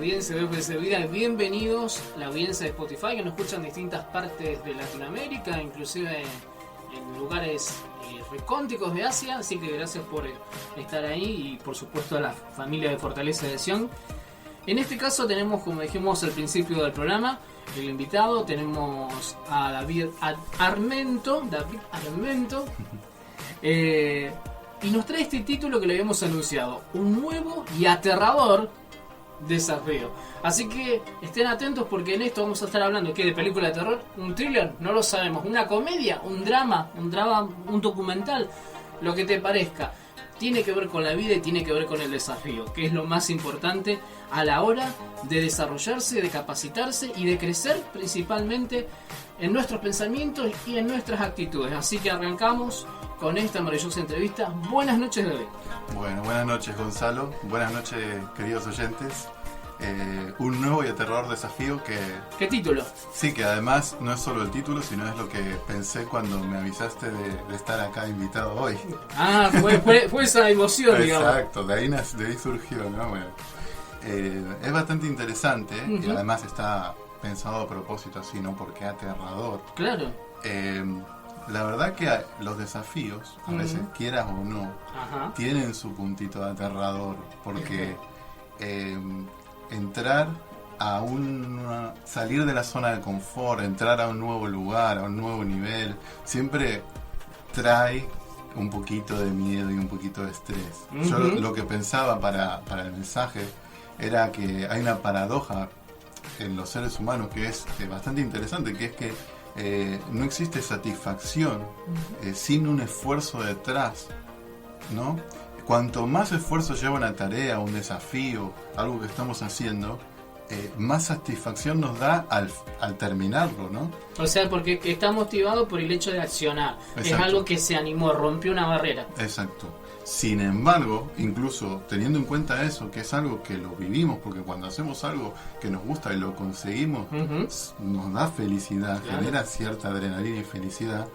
audiencia de OPS Vida, bienvenidos a la audiencia de Spotify que nos escuchan en distintas partes de Latinoamérica, inclusive en lugares recónditos de Asia, así que gracias por estar ahí y por supuesto a la familia de Fortaleza de Sion. En este caso tenemos, como dijimos al principio del programa, el invitado, tenemos a David Armento, y nos trae este título que le habíamos anunciado, un nuevo y aterrador desafío. Así que estén atentos porque en esto vamos a estar hablando ¿qué? De película de terror, un thriller, no lo sabemos, una comedia, un drama, un documental, lo que te parezca. Tiene que ver con la vida y tiene que ver con el desafío, que es lo más importante a la hora de desarrollarse, de capacitarse y de crecer principalmente en nuestros pensamientos y en nuestras actitudes. Así que arrancamos con esta maravillosa entrevista. Buenas noches, David. Bueno, buenas noches, Gonzalo. Buenas noches, queridos oyentes. Un nuevo y aterrador desafío que... ¿Qué título? Sí, que además no es solo el título, sino es lo que pensé cuando me avisaste de estar acá invitado hoy. Ah, fue esa emoción, digamos. Exacto, de ahí surgió, ¿no? Bueno, es bastante interesante y además está pensado a propósito así, ¿no? Porque aterrador. Claro. La verdad que los desafíos, a veces quieras o no, tienen su puntito de aterrador, porque entrar a salir de la zona de confort, entrar a un nuevo lugar, a un nuevo nivel, siempre trae un poquito de miedo y un poquito de estrés. Yo lo que pensaba para el mensaje era que hay una paradoja en los seres humanos que es bastante interesante, que es que no existe satisfacción sin un esfuerzo detrás, ¿no? Cuanto más esfuerzo lleva una tarea, un desafío, algo que estamos haciendo, más satisfacción nos da al terminarlo, ¿no? O sea, porque está motivado por el hecho de accionar. Exacto. Es algo que se animó, rompió una barrera. Exacto. Sin embargo, incluso teniendo en cuenta eso, que es algo que lo vivimos, porque cuando hacemos algo que nos gusta y lo conseguimos, nos da felicidad, claro, genera cierta adrenalina y felicidad.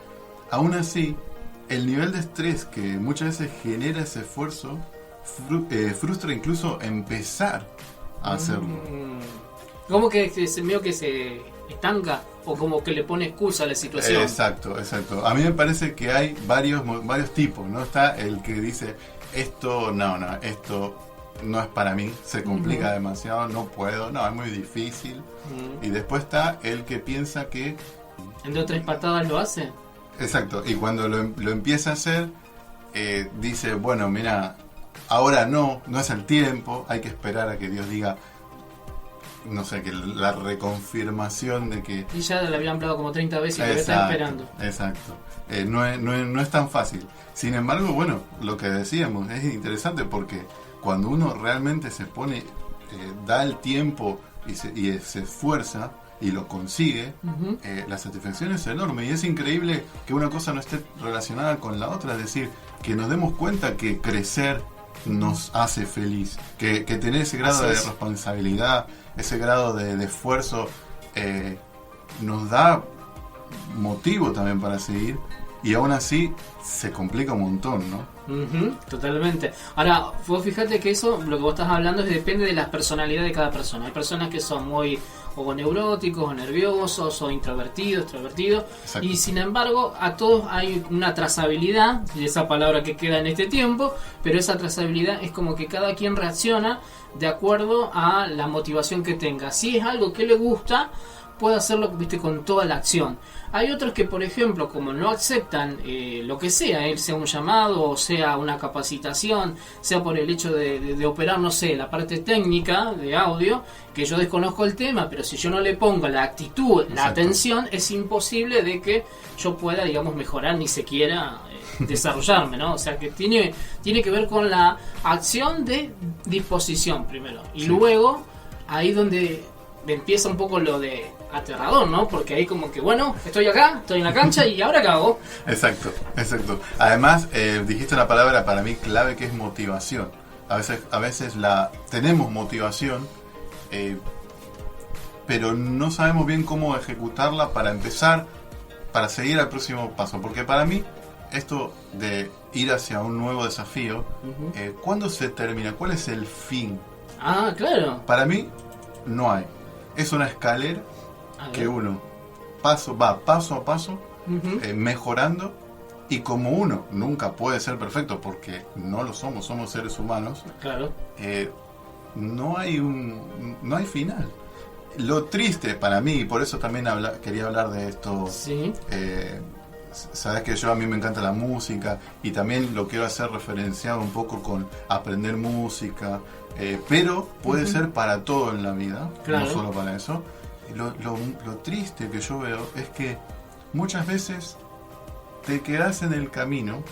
Aún así, el nivel de estrés que muchas veces genera ese esfuerzo frustra incluso empezar a hacerlo. Como que se veo que se estanca o como que le pone excusa a la situación. Exacto. A mí me parece que hay varios tipos, ¿no? Está el que dice esto no es para mí, se complica demasiado, no puedo, no, es muy difícil. Y después está el que piensa que en 2 o 3 patadas lo hace. Exacto, y cuando lo empieza a hacer, dice, bueno, mira, ahora no es el tiempo, hay que esperar a que Dios diga, no sé, que la reconfirmación de que... Y ya la había hablado como 30 veces y lo está esperando. Exacto, no es tan fácil. Sin embargo, bueno, lo que decíamos es interesante porque cuando uno realmente se pone, da el tiempo y se esfuerza, y lo consigue, la satisfacción es enorme y es increíble que una cosa no esté relacionada con la otra, es decir, que nos demos cuenta que crecer nos hace feliz, que tener ese grado de responsabilidad, ese grado de esfuerzo nos da motivo también para seguir y aún así se complica un montón, ¿no? Totalmente. Ahora, vos fíjate que eso, lo que vos estás hablando, depende de la personalidad de cada persona. Hay personas que son muy o neuróticos, o nerviosos, o introvertidos, extrovertidos. Exacto. Y sin embargo, a todos hay una trazabilidad, y esa palabra que queda en este tiempo, pero esa trazabilidad es como que cada quien reacciona de acuerdo a la motivación que tenga. Si es algo que le gusta, puede hacerlo, viste, con toda la acción. Hay otros que, por ejemplo, como no aceptan lo que sea un llamado o sea una capacitación, sea por el hecho de operar, no sé, la parte técnica de audio, que yo desconozco el tema, pero si yo no le pongo la actitud, la atención, es imposible de que yo pueda, digamos, mejorar ni siquiera desarrollarme, ¿no? O sea que tiene que ver con la acción de disposición primero y luego ahí donde empieza un poco lo de aterrador, ¿no? Porque ahí como que, bueno, estoy acá, estoy en la cancha y ¿ahora qué hago? Exacto. Además, dijiste una palabra para mí clave que es motivación. A veces tenemos motivación, pero no sabemos bien cómo ejecutarla para empezar, para seguir al próximo paso. Porque para mí, esto de ir hacia un nuevo desafío, ¿cuándo se termina? ¿Cuál es el fin? Ah, claro. Para mí, no hay. Es una escalera que uno va paso a paso mejorando, y como uno nunca puede ser perfecto porque no lo somos seres humanos, claro. No hay final. Lo triste para mí, y por eso también quería hablar de esto, sí. Sabes que a mí me encanta la música y también lo quiero hacer referenciado un poco con aprender música, pero puede ser para todo en la vida, claro. No solo para eso. Lo triste que yo veo es que muchas veces te quedas en el camino.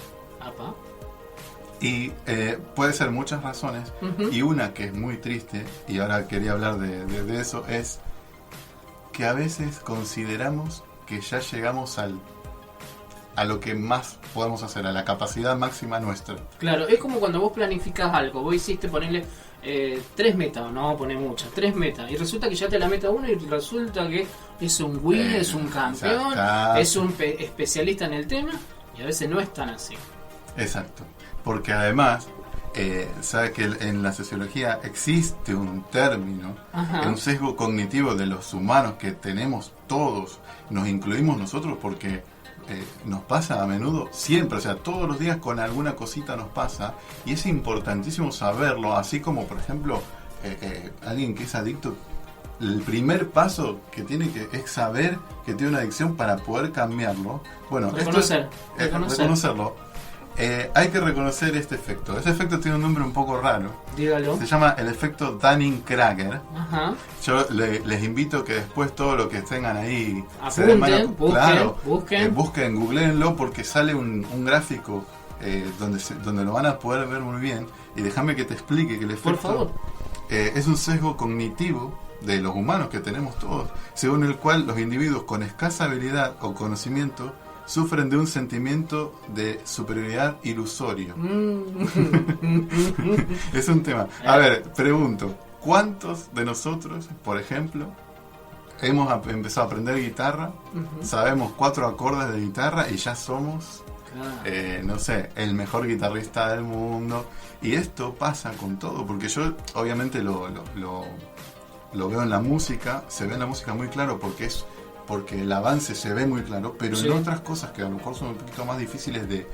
Apa. Y puede ser muchas razones, y una que es muy triste, y ahora quería hablar de eso, es que a veces consideramos que ya llegamos a lo que más podemos hacer, a la capacidad máxima nuestra. Claro, es como cuando vos planificás algo, vos hiciste ponerle 3 metas, no poner muchas, 3 metas, y resulta que ya te la meta uno y resulta que es un winner, es un campeón, es un especialista en el tema, y a veces no es tan así. Exacto. Porque además, sabe que en la sociología existe un término, un sesgo cognitivo de los humanos que tenemos todos, nos incluimos nosotros porque nos pasa a menudo, siempre, o sea, todos los días con alguna cosita nos pasa, y es importantísimo saberlo, así como, por ejemplo, alguien que es adicto, el primer paso que tiene es saber que tiene una adicción para poder cambiarlo. Bueno, reconocerlo. Hay que reconocer este efecto. Ese efecto tiene un nombre un poco raro. Dígalo. Se llama el efecto Dunning-Kruger. Yo les invito que después todo lo que tengan ahí busquen, googleenlo, porque sale un gráfico donde lo van a poder ver muy bien. Y déjame que te explique que el efecto, por favor, es un sesgo cognitivo de los humanos que tenemos todos, según el cual los individuos con escasa habilidad o conocimiento sufren de un sentimiento de superioridad ilusorio. Es un tema. A ver, pregunto, ¿cuántos de nosotros, por ejemplo, hemos empezado a aprender guitarra, sabemos 4 acordes de guitarra y ya somos, no sé, el mejor guitarrista del mundo? Y esto pasa con todo, porque yo obviamente lo veo en la música, se ve en la música muy claro porque el avance se ve muy claro, pero en otras cosas que a lo mejor son un poquito más difíciles de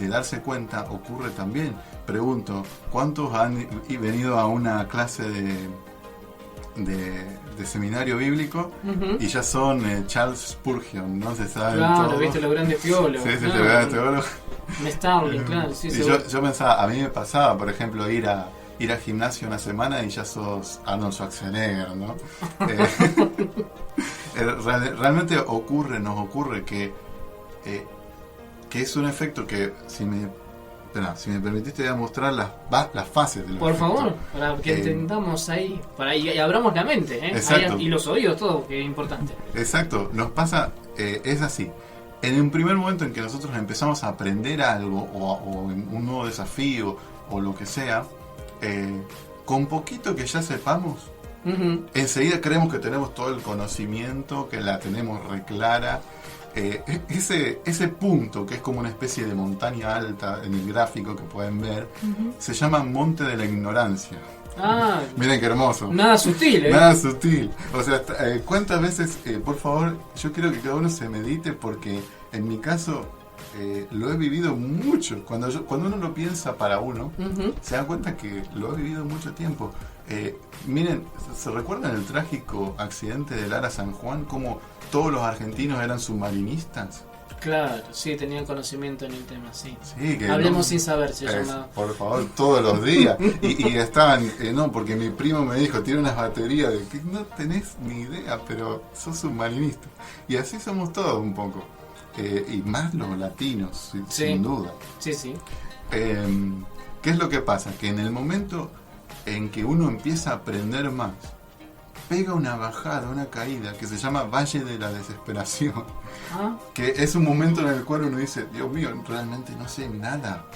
darse cuenta, ocurre también. Pregunto, ¿cuántos han venido a una clase de seminario bíblico y ya son Charles Spurgeon, ¿no? Se saben claro, viste los grandes teólogos. Sí, los grandes teólogos. Starling, claro, sí, y yo pensaba, a mí me pasaba, por ejemplo, ir al gimnasio una semana y ya sos Arnold Schwarzenegger, ¿no? Realmente nos ocurre que es un efecto que, si me permitiste, voy a mostrar las fases del por efecto. Favor, para que entendamos ahí, y abramos la mente, exacto. Y los oídos, todo, que es importante. Exacto, nos pasa, es así. En un primer momento en que nosotros empezamos a aprender algo, o un nuevo desafío, o lo que sea, con poquito que ya sepamos, enseguida creemos que tenemos todo el conocimiento, que la tenemos reclara. Ese punto, que es como una especie de montaña alta en el gráfico que pueden ver, se llama monte de la ignorancia. Miren qué hermoso. Nada sutil, Nada sutil. O sea, ¿cuántas veces, por favor, yo quiero que cada uno se medite, porque en mi caso lo he vivido mucho. Cuando uno lo piensa para uno, se da cuenta que lo he vivido mucho tiempo. Miren, ¿se recuerdan el trágico accidente del Ara San Juan? Cómo todos los argentinos eran submarinistas. Claro, sí, tenían conocimiento en el tema, sí. Que Hablemos sin saber, se llama. Por favor, todos los días. y estaban, no, porque mi primo me dijo, tiene unas baterías de que no tenés ni idea, pero sos submarinista. Y así somos todos un poco. Y más los latinos, sin duda. Sí, sí. ¿Qué es lo que pasa? Que en el momento en que uno empieza a aprender más, pega una bajada, una caída que se llama Valle de la Desesperación, que es un momento en el cual uno dice, Dios mío, realmente no sé nada.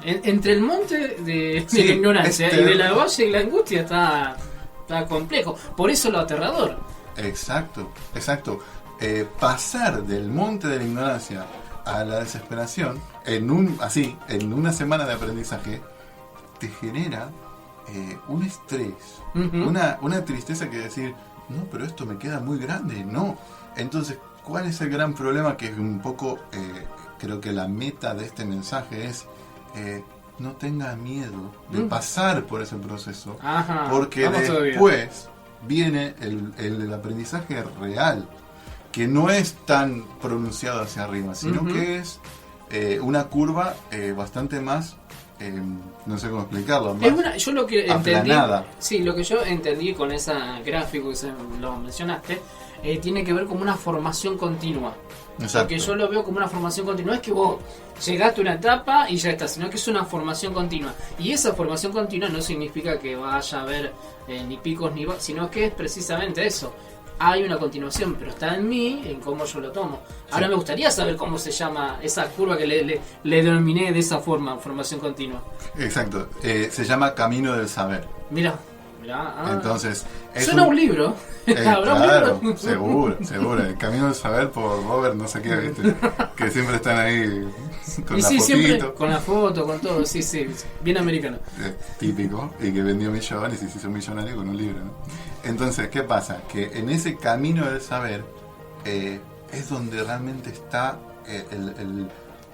Entre el monte de la ignorancia y de la valle de la angustia está complejo, por eso lo aterrador. Exacto. Pasar del monte de la ignorancia a la desesperación en una semana de aprendizaje te genera un estrés, una tristeza que decir, no, pero esto me queda muy grande, no. Entonces, ¿cuál es el gran problema? Que es un poco, creo que la meta de este mensaje es, no tenga miedo de pasar por ese proceso, porque después viene el aprendizaje real, que no es tan pronunciado hacia arriba, sino que es una curva bastante más, no sé cómo explicarlo, más yo lo que aplanada. Entendí, sí, lo que yo entendí con ese gráfico que lo mencionaste, tiene que ver como una formación continua. Exacto. Porque yo lo veo como una formación continua. No es que vos llegaste a una etapa y ya está, sino que es una formación continua. Y esa formación continua no significa que vaya a haber ni picos ni bajos, sino que es precisamente eso. Hay una continuación, pero está en mí, en cómo yo lo tomo. Ahora me gustaría saber cómo se llama esa curva que le denominé de esa forma, formación continua. Exacto, se llama Camino del Saber. Mirá. Entonces, suena un libro. Claro, seguro. El Camino del Saber por Robert, no sé qué, ¿viste? Que siempre están ahí con la fotito. Siempre con la foto, con todo, sí, bien americano. Típico, y que vendió millones y se hizo millonario con un libro, ¿no? Entonces, ¿qué pasa? Que en ese Camino del Saber es donde realmente está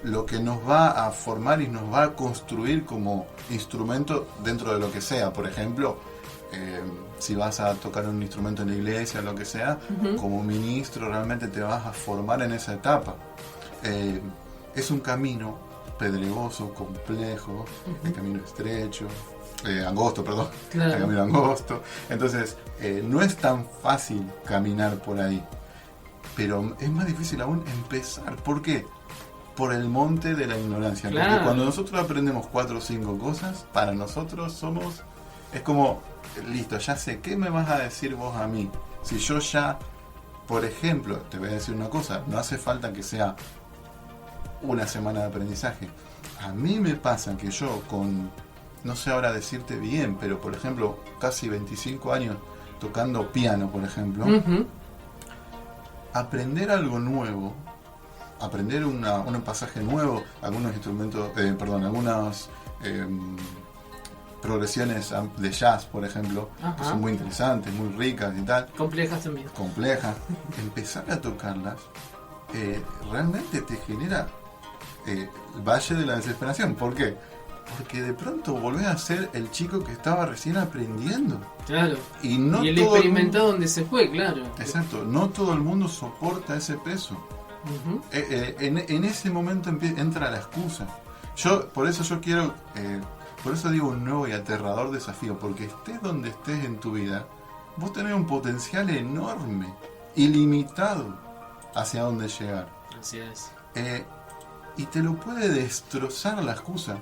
lo que nos va a formar y nos va a construir como instrumento dentro de lo que sea. Por ejemplo, si vas a tocar un instrumento en la iglesia o lo que sea, como ministro realmente te vas a formar en esa etapa. Es un camino pedregoso, complejo, el camino estrecho, angosto, perdón, el camino angosto. Entonces, no es tan fácil caminar por ahí, pero es más difícil aún empezar. ¿Por qué? Por el monte de la ignorancia. Claro. Porque cuando nosotros aprendemos 4 o 5 cosas, para nosotros es como, listo, ya sé, ¿qué me vas a decir vos a mí? Si yo ya, por ejemplo, te voy a decir una cosa, no hace falta que sea una semana de aprendizaje. A mí me pasa que yo con, no sé ahora decirte bien, pero por ejemplo, casi 25 años tocando piano, por ejemplo, aprender algo nuevo, aprender un pasaje nuevo, algunos instrumentos, algunas progresiones de jazz, por ejemplo, que son muy interesantes, muy ricas y tal. Complejas también. Complejas. Empezar a tocarlas realmente te genera el valle de la desesperación. ¿Por qué? Porque de pronto volvés a ser el chico que estaba recién aprendiendo. Claro. Y el experimentado donde se fue, claro. Exacto. No todo el mundo soporta ese peso. En ese momento entra la excusa. Por eso quiero, por eso digo un nuevo y aterrador desafío, porque estés donde estés en tu vida, vos tenés un potencial enorme, ilimitado, hacia dónde llegar. Así es. Y te lo puede destrozar la excusa.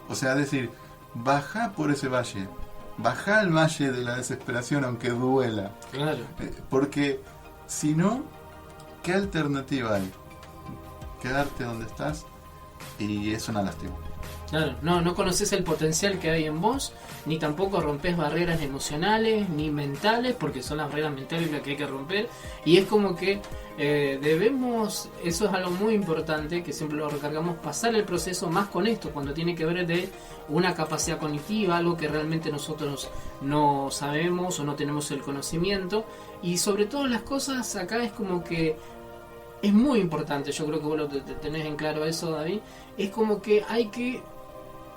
O sea, decir, bajá por ese valle, bajá al valle de la desesperación aunque duela. Claro. Porque si no, ¿qué alternativa hay? Quedarte donde estás, y es una lástima. Claro, no conoces el potencial que hay en vos, ni tampoco rompes barreras emocionales ni mentales, porque son las barreras mentales las que hay que romper. Y es como que debemos, eso es algo muy importante, que siempre lo recargamos, pasar el proceso más con esto, cuando tiene que ver de una capacidad cognitiva, algo que realmente nosotros no sabemos o no tenemos el conocimiento. Y sobre todo las cosas acá es como que es muy importante, yo creo que vos lo tenés en claro eso, David, es como que hay que,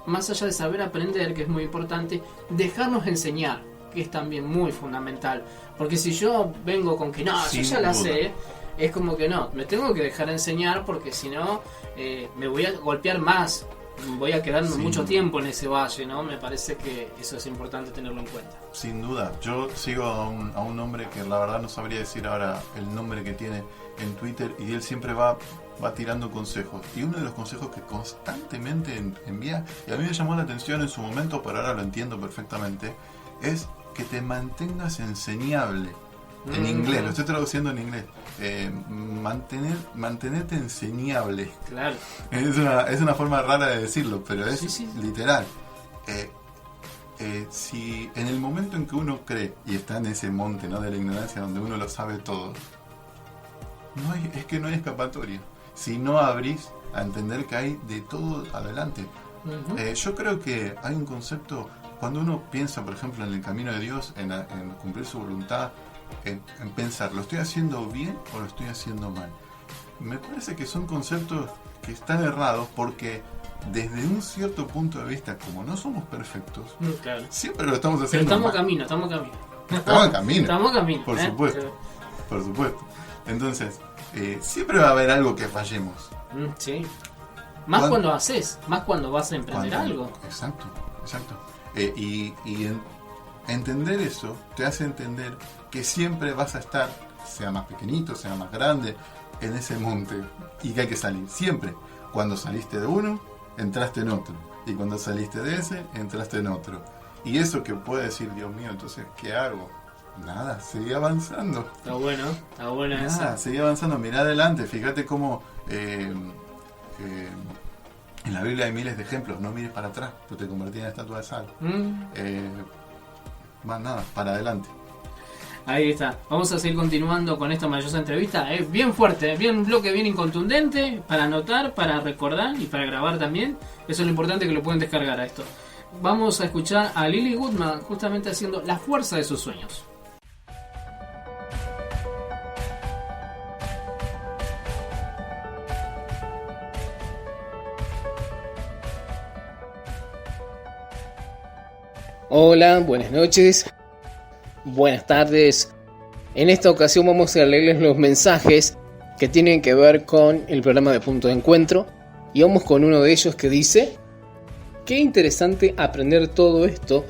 más allá de saber aprender, que es muy importante, dejarnos enseñar, que es también muy fundamental. Porque si yo vengo con que no, yo ya la sé, es como que no, me tengo que dejar enseñar, porque si no, me voy a golpear más, voy a quedarme mucho tiempo en ese valle, ¿no? Me parece que eso es importante tenerlo en cuenta. Sin duda, yo sigo a un hombre que la verdad no sabría decir ahora el nombre que tiene en Twitter, y él siempre va tirando consejos, y uno de los consejos que constantemente envía, y a mí me llamó la atención en su momento, pero ahora lo entiendo perfectamente, es que te mantengas enseñable. En inglés, lo estoy traduciendo en inglés. Mantenerte enseñable. Claro. Es una forma rara de decirlo, pero es literal. Si en el momento en que uno cree y está en ese monte, ¿no?, de la ignorancia, donde uno lo sabe todo, es que no hay escapatoria. Si no abrís a entender que hay de todo adelante. Yo creo que hay un concepto cuando uno piensa, por ejemplo, en el camino de Dios, en cumplir su voluntad, en pensar, ¿lo estoy haciendo bien o lo estoy haciendo mal? Me parece que son conceptos que están errados porque desde un cierto punto de vista, como no somos perfectos, claro, siempre lo estamos haciendo pero mal. Estamos Estamos en camino. Por supuesto. Entonces, siempre va a haber algo que fallemos. Sí. Más cuando haces, más cuando vas a emprender algo. Exacto. Entender eso te hace entender que siempre vas a estar, sea más pequeñito, sea más grande, en ese monte, y que hay que salir. Siempre. Cuando saliste de uno, entraste en otro. Y cuando saliste de ese, entraste en otro. Y eso que puede decir, Dios mío, entonces, ¿qué hago? Nada, seguí avanzando. Está bueno eso. Seguí avanzando, mirá adelante, fíjate cómo en la Biblia hay miles de ejemplos. No mires para atrás, tú te convertís en estatua de sal. Más nada, para adelante. Ahí está. Vamos a seguir continuando con esta maravillosa entrevista. Es bien fuerte, bien un bloque bien incontundente para anotar, para recordar y para grabar también. Eso es lo importante, que lo pueden descargar a esto. Vamos a escuchar a Lily Goodman justamente haciendo La fuerza de sus sueños. Hola, buenas noches, buenas tardes. En esta ocasión vamos a leerles los mensajes que tienen que ver con el programa de Punto de Encuentro. Y vamos con uno de ellos que dice: qué interesante aprender todo esto,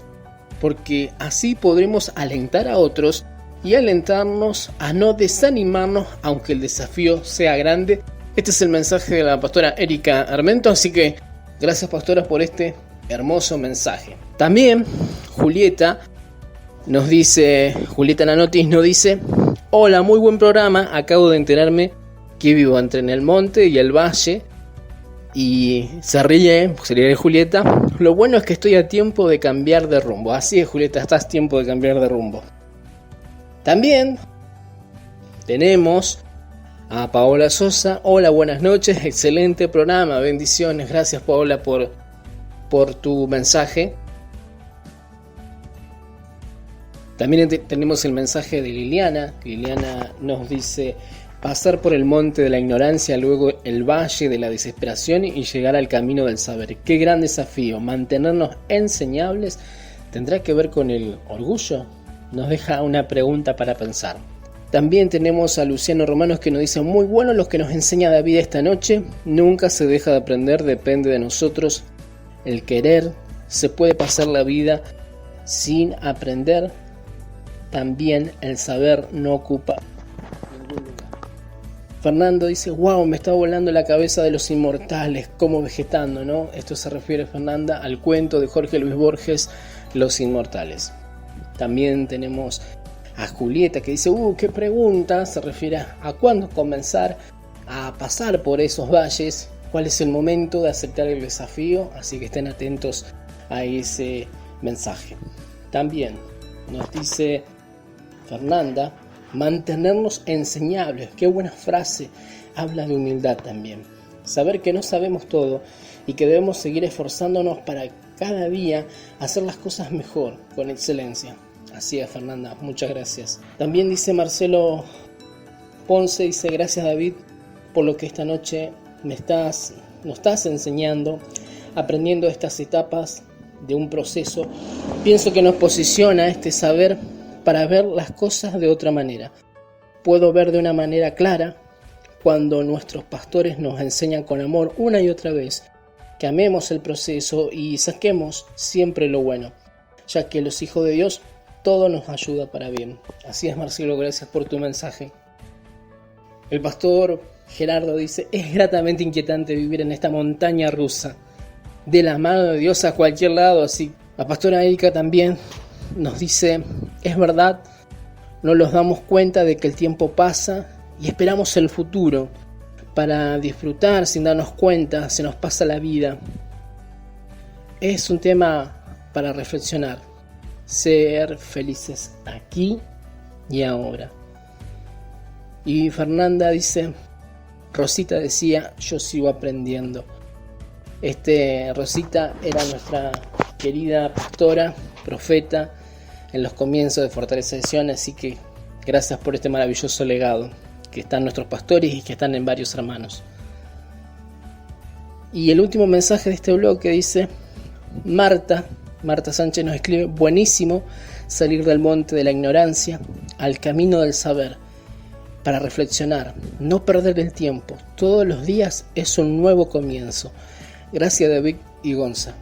porque así podremos alentar a otros y alentarnos a no desanimarnos aunque el desafío sea grande. Este es el mensaje de la pastora Erika Armento, así que gracias, pastora, por este hermoso mensaje. También Julieta Nanotis nos dice: hola, muy buen programa, acabo de enterarme que vivo entre el monte y el valle. Y se ríe Julieta. Lo bueno es que estoy a tiempo de cambiar de rumbo. Así es, Julieta, estás a tiempo de cambiar de rumbo. También tenemos a Paola Sosa. Hola, buenas noches, excelente programa, bendiciones. Gracias, Paola, por tu mensaje. También tenemos el mensaje de Liliana. Liliana nos dice: pasar por el monte de la ignorancia, luego el valle de la desesperación y llegar al camino del saber. Qué gran desafío. Mantenernos enseñables. ¿Tendrá que ver con el orgullo? Nos deja una pregunta para pensar. También tenemos a Luciano Romanos que nos dice: muy bueno lo que nos enseña David esta noche. Nunca se deja de aprender, depende de nosotros el querer. Se puede pasar la vida sin aprender. También el saber no ocupa ningún lugar. Fernando dice: wow, me está volando la cabeza de los inmortales, como vegetando, ¿no? Esto se refiere, Fernanda, al cuento de Jorge Luis Borges, Los Inmortales. También tenemos a Julieta que dice: qué pregunta, se refiere a cuándo comenzar a pasar por esos valles, cuál es el momento de aceptar el desafío, así que estén atentos a ese mensaje. También nos dice Fernanda: mantenernos enseñables. Qué buena frase, habla de humildad también. Saber que no sabemos todo y que debemos seguir esforzándonos para cada día hacer las cosas mejor, con excelencia. Así es, Fernanda, muchas gracias. También dice Marcelo Ponce, dice: gracias, David, por lo que esta noche nos estás enseñando, aprendiendo estas etapas de un proceso. Pienso que nos posiciona este saber para ver las cosas de otra manera. Puedo ver de una manera clara cuando nuestros pastores nos enseñan con amor una y otra vez que amemos el proceso y saquemos siempre lo bueno, ya que los hijos de Dios todo nos ayuda para bien. Así es, Marcelo, gracias por tu mensaje. El pastor Gerardo dice: es gratamente inquietante vivir en esta montaña rusa, de la mano de Dios a cualquier lado. Así, la pastora Erika también nos dice: es verdad, no nos damos cuenta de que el tiempo pasa y esperamos el futuro para disfrutar sin darnos cuenta, se nos pasa la vida. Es un tema para reflexionar, ser felices aquí y ahora. Y Fernanda dice: Rosita decía: yo sigo aprendiendo. Rosita era nuestra querida pastora, profeta, en los comienzos de Fortaleza de Sion, así que gracias por este maravilloso legado que están nuestros pastores y que están en varios hermanos. Y el último mensaje de este bloque dice: Marta Sánchez nos escribe: buenísimo salir del monte de la ignorancia al camino del saber, para reflexionar, no perder el tiempo. Todos los días es un nuevo comienzo. Gracias, David y Gonza.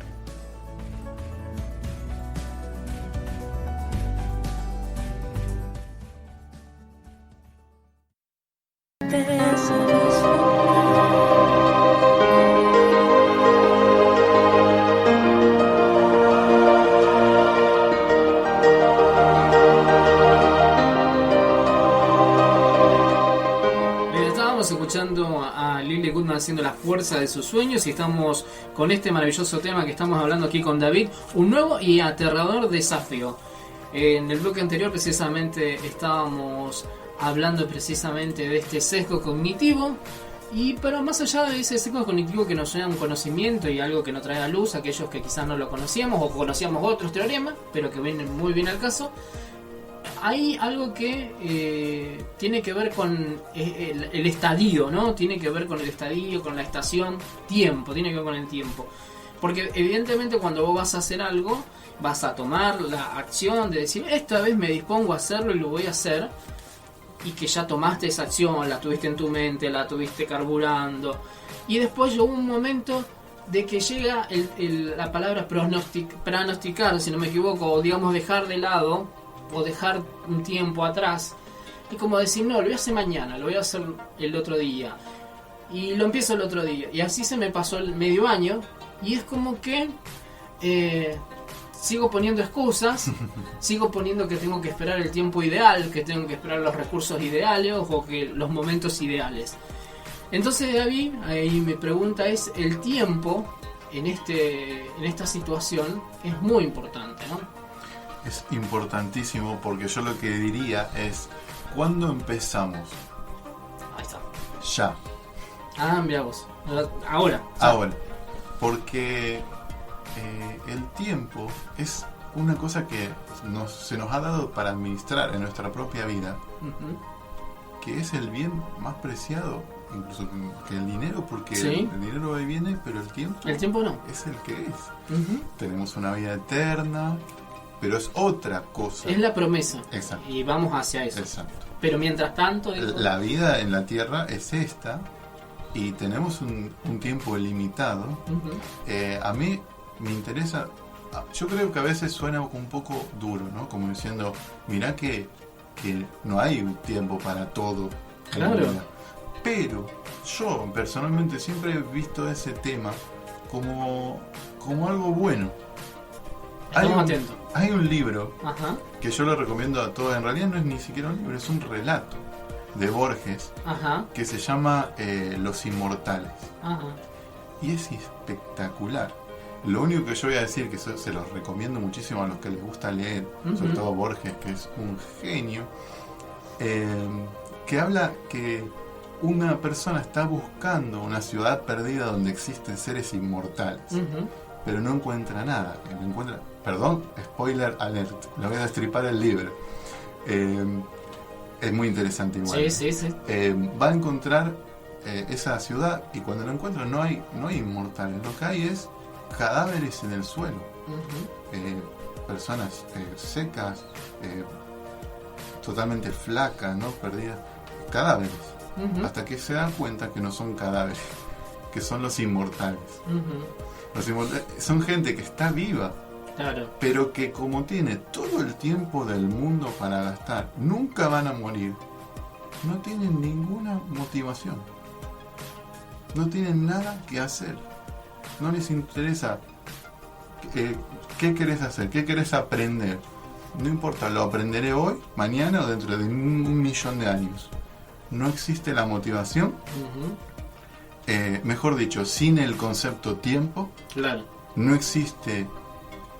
Haciendo la fuerza de sus sueños, y estamos con este maravilloso tema que estamos hablando aquí con David, un nuevo y aterrador desafío. En el bloque anterior precisamente estábamos hablando precisamente de este sesgo cognitivo, pero más allá de ese sesgo cognitivo que nos da un conocimiento y algo que nos trae a luz aquellos que quizás no lo conocíamos o conocíamos otros teoremas pero que vienen muy bien al caso, hay algo que tiene que ver con el estadio, ¿no? Tiene que ver con el estadio, con la estación, tiempo, tiene que ver con el tiempo. Porque evidentemente cuando vos vas a hacer algo, vas a tomar la acción de decir, esta vez me dispongo a hacerlo y lo voy a hacer, y que ya tomaste esa acción, la tuviste en tu mente, la tuviste carburando, y después llegó un momento de que llega la palabra pronosticar, si no me equivoco, o digamos dejar de lado, o dejar un tiempo atrás, y como decir, no, lo voy a hacer mañana, lo voy a hacer el otro día, y lo empiezo el otro día, y así se me pasó el medio año, y es como que sigo poniendo excusas, sigo poniendo que tengo que esperar el tiempo ideal, que tengo que esperar los recursos ideales, o que los momentos ideales. Entonces, David, ahí mi pregunta es, el tiempo en esta situación es muy importante, ¿no? Es importantísimo, porque yo lo que diría es, ¿cuándo empezamos? Ahí está. Ya. Mira vos. Ahora. Porque el tiempo es una cosa que se nos ha dado para administrar en nuestra propia vida, que es el bien más preciado, incluso que el dinero, porque ¿sí? El dinero va y viene, pero el tiempo no. Es el que es. Tenemos una vida eterna, pero es otra cosa. Es la promesa. Exacto. Y vamos hacia eso. Exacto. Pero mientras tanto... La vida en la Tierra es esta, y tenemos un tiempo limitado. A mí me interesa... Yo creo que a veces suena un poco duro, ¿no? Como diciendo, mirá que no hay un tiempo para todo. Claro. Pero yo personalmente siempre he visto ese tema como algo bueno. Estamos atentos. Hay un libro que yo lo recomiendo a todos. En realidad no es ni siquiera un libro, es un relato de Borges que se llama Los Inmortales. Y es espectacular. Lo único que yo voy a decir, que se los recomiendo muchísimo a los que les gusta leer, sobre todo Borges, que es un genio, que habla que una persona está buscando una ciudad perdida donde existen seres inmortales, pero no encuentra nada. Perdón, spoiler alert, le voy a destripar el libro. Es muy interesante igual. Sí. Va a encontrar esa ciudad, y cuando lo encuentra no hay inmortales, lo que hay es cadáveres en el suelo. Personas secas, totalmente flacas, ¿no? Perdidas, cadáveres. Hasta que se da cuenta que no son cadáveres, que son los inmortales. Los inmortales son gente que está viva, claro, pero que como tiene todo el tiempo del mundo para gastar, nunca van a morir, no tienen ninguna motivación, no tienen nada que hacer, no les interesa qué querés hacer, qué querés aprender, no importa, lo aprenderé hoy, mañana o dentro de 1.000.000 de años. No existe la motivación, mejor dicho, sin el concepto tiempo, claro, no existe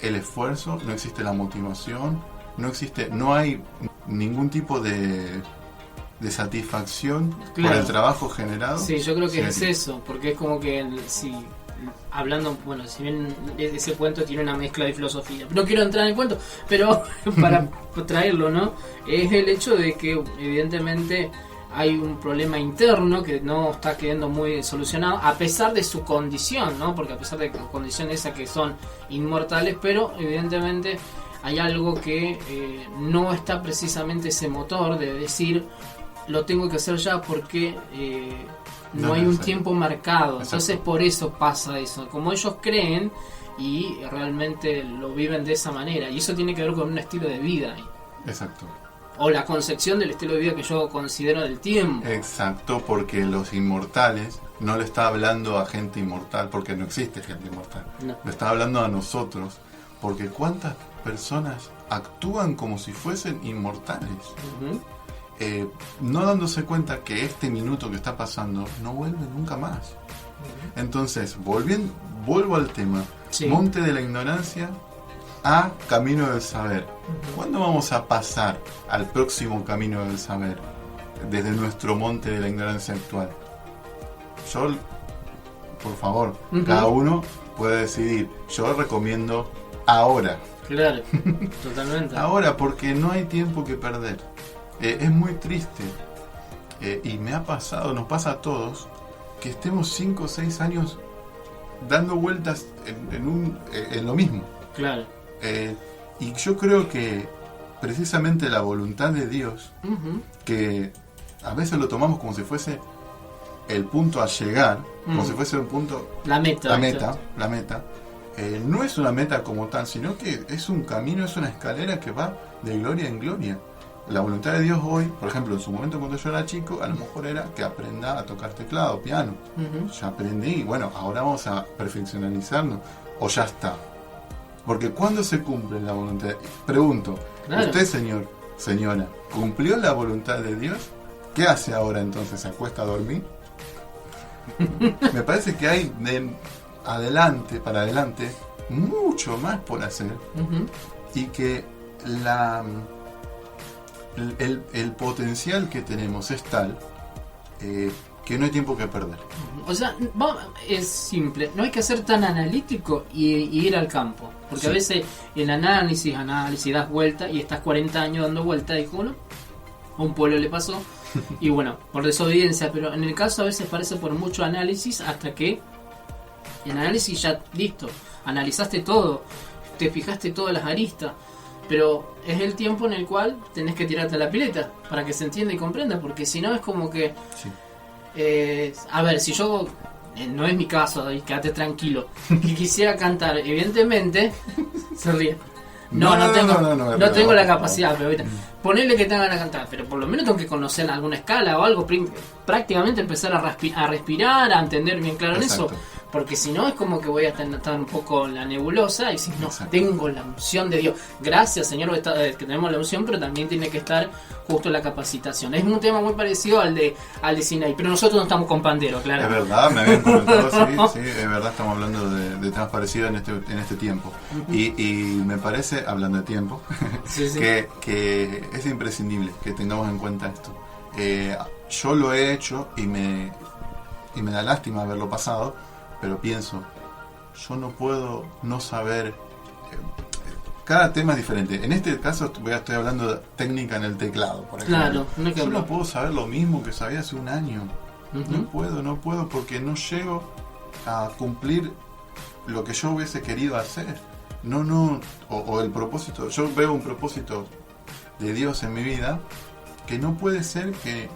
el esfuerzo, no existe la motivación, no hay ningún tipo de satisfacción, claro, por el trabajo generado. Sí, yo creo que es eso, porque es como que si hablando, bueno, si bien ese cuento tiene una mezcla de filosofía, no quiero entrar en el cuento, pero para traerlo, ¿no? Es el hecho de que evidentemente hay un problema interno que no está quedando muy solucionado, a pesar de su condición, ¿no? Porque a pesar de la condición esa que son inmortales, pero evidentemente hay algo que no está precisamente ese motor de decir lo tengo que hacer ya porque no hay un tiempo marcado. Exacto. Entonces por eso pasa eso, como ellos creen y realmente lo viven de esa manera, y eso tiene que ver con un estilo de vida. Exacto. O la concepción del estilo de vida que yo considero del tiempo. Exacto, porque los inmortales no le está hablando a gente inmortal, porque no existe gente inmortal. No. Le está hablando a nosotros, porque ¿cuántas personas actúan como si fuesen inmortales? Uh-huh. No dándose cuenta que este minuto que está pasando no vuelve nunca más. Uh-huh. Entonces, vuelvo al tema. Sí. Monte de la ignorancia a camino del saber. Uh-huh. ¿Cuándo vamos a pasar al próximo camino del saber? Desde nuestro monte de la ignorancia actual. Yo, por favor, uh-huh, cada uno puede decidir. Yo recomiendo ahora. Claro, totalmente. Ahora, porque no hay tiempo que perder. Es muy triste. Y me ha pasado, nos pasa a todos, que estemos 5 o 6 años dando vueltas en lo mismo. Claro. Y yo creo que precisamente la voluntad de Dios, uh-huh, que a veces lo tomamos como si fuese el punto a llegar, como si fuese un punto, la meta, no es una meta como tal, sino que es un camino, es una escalera que va de gloria en gloria. La voluntad de Dios hoy, por ejemplo, en su momento cuando yo era chico, a lo mejor era que aprenda a tocar teclado, piano. Uh-huh. Ya aprendí, bueno, ahora vamos a perfeccionalizarnos, o ya está. Porque cuando se cumple la voluntad, pregunto, claro, usted, señor, señora, ¿cumplió la voluntad de Dios? ¿Qué hace ahora entonces? ¿Se acuesta a dormir? Me parece que hay para adelante mucho más por hacer, uh-huh, y que el potencial que tenemos es tal que no hay tiempo que perder. O sea, es simple, no hay que ser tan analítico y ir al campo, porque sí, a veces el análisis das vuelta y estás 40 años dando vuelta y uno a un pueblo le pasó y bueno, por desobediencia, pero en el caso a veces parece por mucho análisis hasta que el análisis ya listo, analizaste todo, te fijaste todas las aristas, pero es el tiempo en el cual tenés que tirarte a la pileta para que se entienda y comprenda, porque si no es como que sí. A ver, si yo, no es mi caso, y quédate tranquilo, que quisiera cantar, evidentemente, se ríe. No tengo la capacidad, pero ahorita, ponerle que tengan ganas de cantar, pero por lo menos tengo que conocer alguna escala o algo, prácticamente empezar a respirar, a entender bien claro en eso, porque si no es como que voy a estar un poco en la nebulosa y decir, no, tengo la unción de Dios. Gracias, Señor, que tenemos la unción, pero también tiene que estar justo la capacitación. Es un tema muy parecido al de Sinaí, pero nosotros no estamos con pandero, claro. Es verdad, me habían comentado, sí, es verdad, estamos hablando de temas parecidos en este tiempo. Uh-huh. Y me parece, hablando de tiempo, sí. que es imprescindible que tengamos en cuenta esto. Yo lo he hecho y me da lástima haberlo pasado, pero pienso, yo no puedo no saber, cada tema es diferente. En este caso estoy hablando de técnica en el teclado, por ejemplo. Claro, yo no puedo saber lo mismo que sabía hace un año. Uh-huh. No puedo porque no llego a cumplir lo que yo hubiese querido hacer. O el propósito. Yo veo un propósito de Dios en mi vida que no puede ser que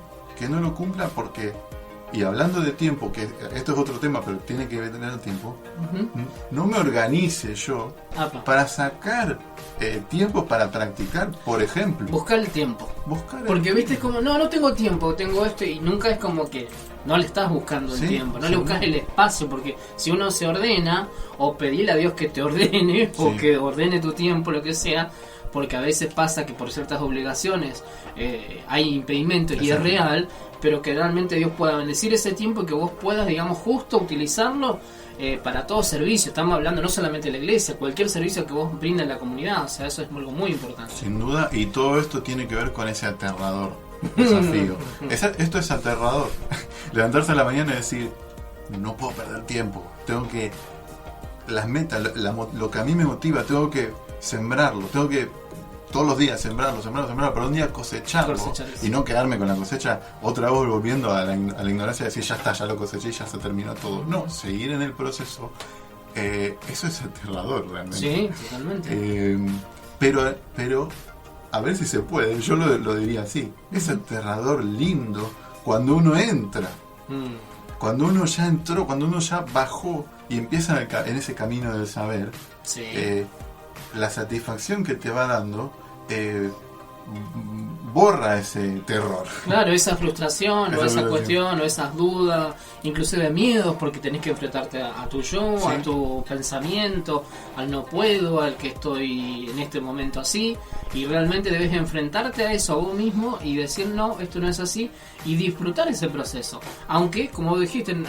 no lo cumpla porque... Y hablando de tiempo, que esto es otro tema, pero tiene que tener el tiempo, uh-huh, no me organice yo para sacar tiempo para practicar, por ejemplo. Buscar el tiempo. Porque viste, es como, no tengo tiempo, tengo esto, y nunca es como que no le estás buscando el tiempo, no le buscas el espacio, porque si uno se ordena, o pedirle a Dios que te ordene, o que ordene tu tiempo, lo que sea, porque a veces pasa que por ciertas obligaciones hay impedimentos y es real, pero que realmente Dios pueda bendecir ese tiempo y que vos puedas, digamos, justo utilizarlo para todo servicio. Estamos hablando no solamente de la iglesia, cualquier servicio que vos brindas en la comunidad, o sea, eso es algo muy importante. Sin duda, y todo esto tiene que ver con ese aterrador desafío. Esto es aterrador. Levantarse a la mañana y decir, no puedo perder tiempo, tengo que, las metas, lo que a mí me motiva, tengo que sembrarlo, tengo que todos los días sembrarlo, pero un día cosecharlo y no quedarme con la cosecha otra vez volviendo a la ignorancia de decir ya está, ya lo coseché y ya se terminó todo. No, seguir en el proceso, eso es aterrador realmente. Sí, totalmente. Pero a ver si se puede, yo lo diría así, es aterrador lindo cuando uno entra, cuando uno ya entró, cuando uno ya bajó y empieza en ese camino del saber. Sí. La satisfacción que te va dando borra ese terror. Claro, esa frustración o esa cuestión o esas dudas, inclusive miedos porque tenés que enfrentarte a tu yo, sí, a tu pensamiento, al no puedo, al que estoy en este momento así, y realmente debes enfrentarte a eso a vos mismo y decir no, esto no es así, y disfrutar ese proceso, aunque como dijiste en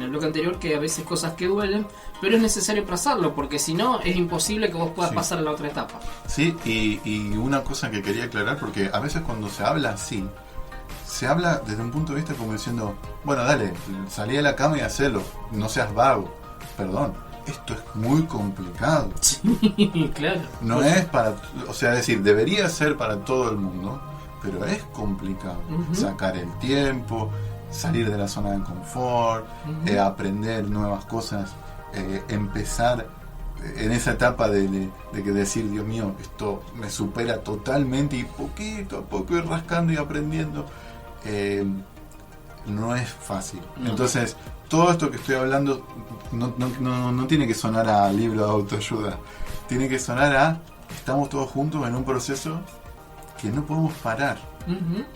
el bloque anterior que a veces cosas que duelen, pero es necesario pasarlo porque si no es imposible que vos puedas pasar a la otra etapa. Sí, y una cosa que quería aclarar, porque a veces cuando se habla así, se habla desde un punto de vista como diciendo, bueno, dale, salí de la cama y hacelo, no seas vago. Perdón, esto es muy complicado. Sí, claro. No es para, o sea, decir, debería ser para todo el mundo, pero es complicado. Sacar el tiempo, salir de la zona de confort, aprender nuevas cosas, empezar en esa etapa de que decir, Dios mío, esto me supera totalmente y poquito a poco ir rascando y aprendiendo, no es fácil. Entonces, todo esto que estoy hablando no tiene que sonar a libro de autoayuda, tiene que sonar a estamos todos juntos en un proceso que no podemos parar,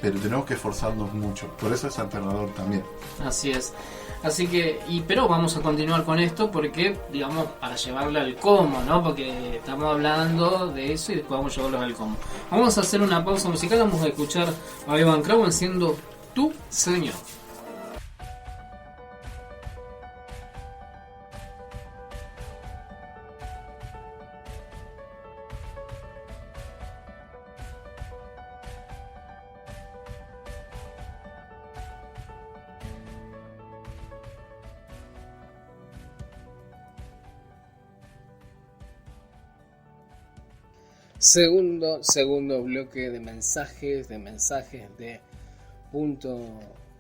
pero tenemos que esforzarnos mucho, por eso es aterrador también. Así es. Así que, pero vamos a continuar con esto porque, digamos, para llevarlo al cómo, ¿no? Porque estamos hablando de eso y después vamos a llevarlo al cómo. Vamos a hacer una pausa musical, vamos a escuchar a Ivan Kraus siendo Tu Señor. Segundo bloque de mensajes de punto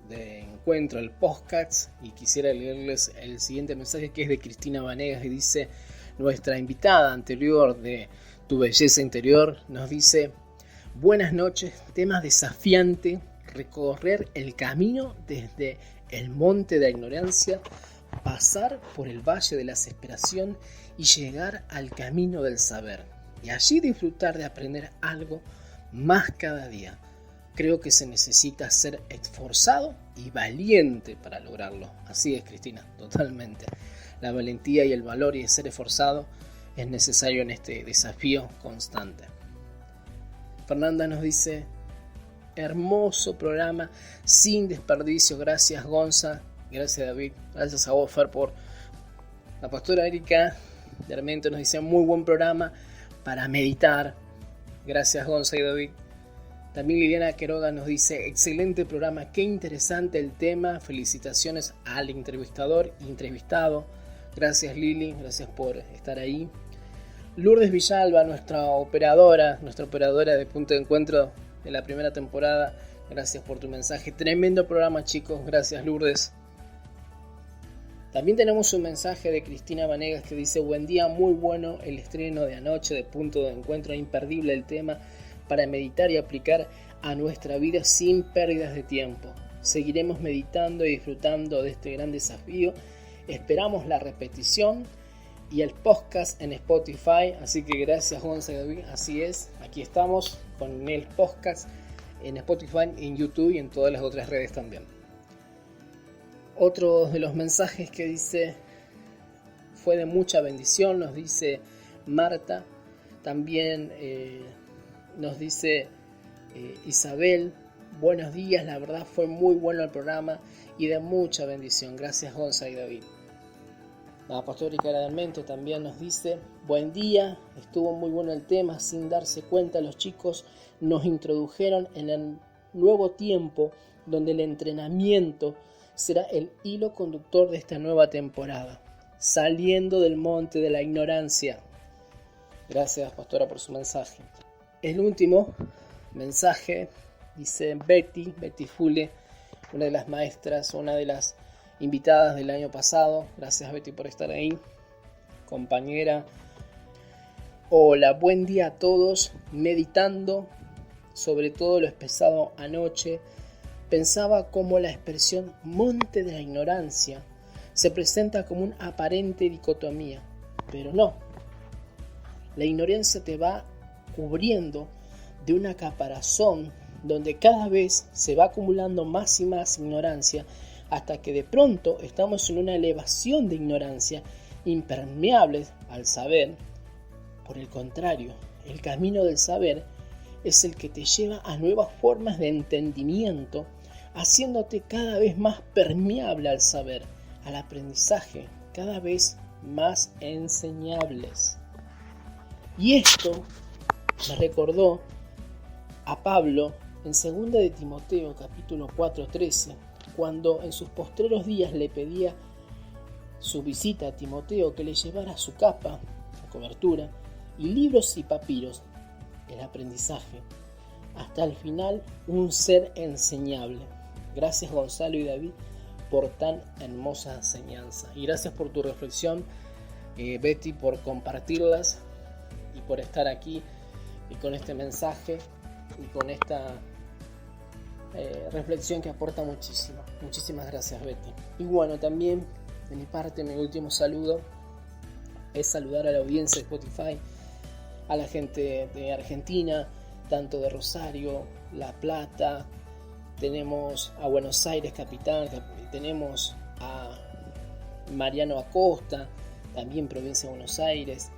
de encuentro, el podcast, y quisiera leerles el siguiente mensaje que es de Cristina Vanegas y dice: nuestra invitada anterior de Tu Belleza Interior nos dice: buenas noches, tema desafiante, recorrer el camino desde el monte de la ignorancia, pasar por el valle de la desesperación y llegar al camino del saber. Y allí disfrutar de aprender algo más cada día. Creo que se necesita ser esforzado y valiente para lograrlo. Así es, Cristina, totalmente. La valentía y el valor y el ser esforzado es necesario en este desafío constante. Fernanda nos dice: hermoso programa, sin desperdicio. Gracias, Gonza. Gracias, David. Gracias a vos, Fer, por... La pastora Erika de Armento nos dice: muy buen programa para meditar. Gracias, Gonza y David. También Liliana Quiroga nos dice: excelente programa, qué interesante el tema, felicitaciones al entrevistador y entrevistado. Gracias, Lili, gracias por estar ahí. Lourdes Villalba, nuestra operadora de Punto de Encuentro de la primera temporada, gracias por tu mensaje. Tremendo programa, chicos, gracias, Lourdes. También tenemos un mensaje de Cristina Vanegas que dice: buen día, muy bueno el estreno de anoche de Punto de Encuentro, imperdible el tema para meditar y aplicar a nuestra vida sin pérdidas de tiempo. Seguiremos meditando y disfrutando de este gran desafío. Esperamos la repetición y el podcast en Spotify, así que gracias, Gonza y David, así es, aquí estamos con el podcast en Spotify, en YouTube y en todas las otras redes también. Otro de los mensajes que dice: fue de mucha bendición, nos dice Marta. También nos dice Isabel: buenos días, la verdad fue muy bueno el programa y de mucha bendición. Gracias, Gonza y David. La Apostólica de Almento también nos dice: buen día, estuvo muy bueno el tema, sin darse cuenta los chicos nos introdujeron en el nuevo tiempo donde el entrenamiento será el hilo conductor de esta nueva temporada, saliendo del monte de la ignorancia. Gracias, pastora, por su mensaje. El último mensaje dice Betty Fule, una de las maestras, una de las invitadas del año pasado. Gracias, Betty, por estar ahí, compañera. Hola, buen día a todos. Meditando sobre todo lo expresado anoche, pensaba cómo la expresión monte de la ignorancia se presenta como una aparente dicotomía, pero no. La ignorancia te va cubriendo de una caparazón donde cada vez se va acumulando más y más ignorancia, hasta que de pronto estamos en una elevación de ignorancia impermeable al saber. Por el contrario, el camino del saber es el que te lleva a nuevas formas de entendimiento, haciéndote cada vez más permeable al saber, al aprendizaje, cada vez más enseñables. Y esto me recordó a Pablo en 2 de Timoteo capítulo 4:13, cuando en sus postreros días le pedía su visita a Timoteo que le llevara su capa, la cobertura, y libros y papiros, el aprendizaje, hasta el final un ser enseñable. Gracias, Gonzalo y David, por tan hermosa enseñanza. Y gracias por tu reflexión, Betty, por compartirlas y por estar aquí y con este mensaje y con esta reflexión que aporta muchísimo. Muchísimas gracias, Betty. Y bueno, también de mi parte, mi último saludo es saludar a la audiencia de Spotify, a la gente de Argentina, tanto de Rosario, La Plata, tenemos a Buenos Aires capital, tenemos a Mariano Acosta, también provincia de Buenos Aires,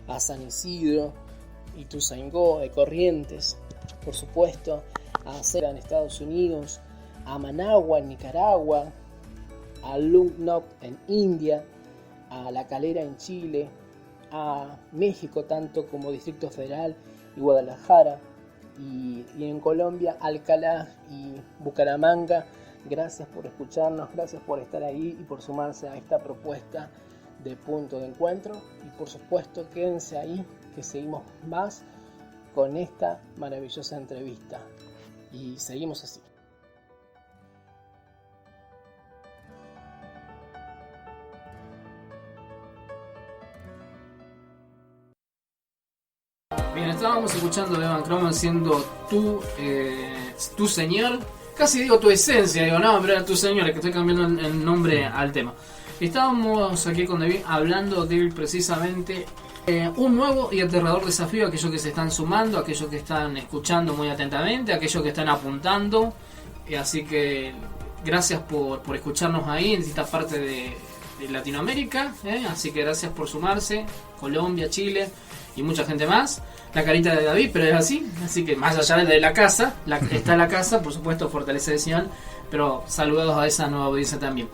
a San Isidro, Ituzaingó, de Corrientes, por supuesto, a Cera en Estados Unidos, a Managua en Nicaragua, a Lucknow en India, a La Calera en Chile, a México tanto como Distrito Federal y Guadalajara, y en Colombia, Alcalá y Bucaramanga. Gracias por escucharnos, gracias por estar ahí y por sumarse a esta propuesta de punto de encuentro. Y por supuesto, quédense ahí, que seguimos más con esta maravillosa entrevista. Y seguimos así. Bien, estábamos escuchando a Evan Croman siendo tu señor, casi digo tu esencia, digo no, pero era tu señor, que estoy cambiando el nombre al tema. Estábamos aquí con David hablando de precisamente un nuevo y aterrador desafío a aquellos que se están sumando, a aquellos que están escuchando muy atentamente, a aquellos que están apuntando, así que gracias por escucharnos ahí en esta parte de Latinoamérica, así que gracias por sumarse, Colombia, Chile y mucha gente más. La carita de David, pero es así que más allá de la casa, está la casa, por supuesto, fortalece el Señor, pero saludados a esa nueva audiencia también.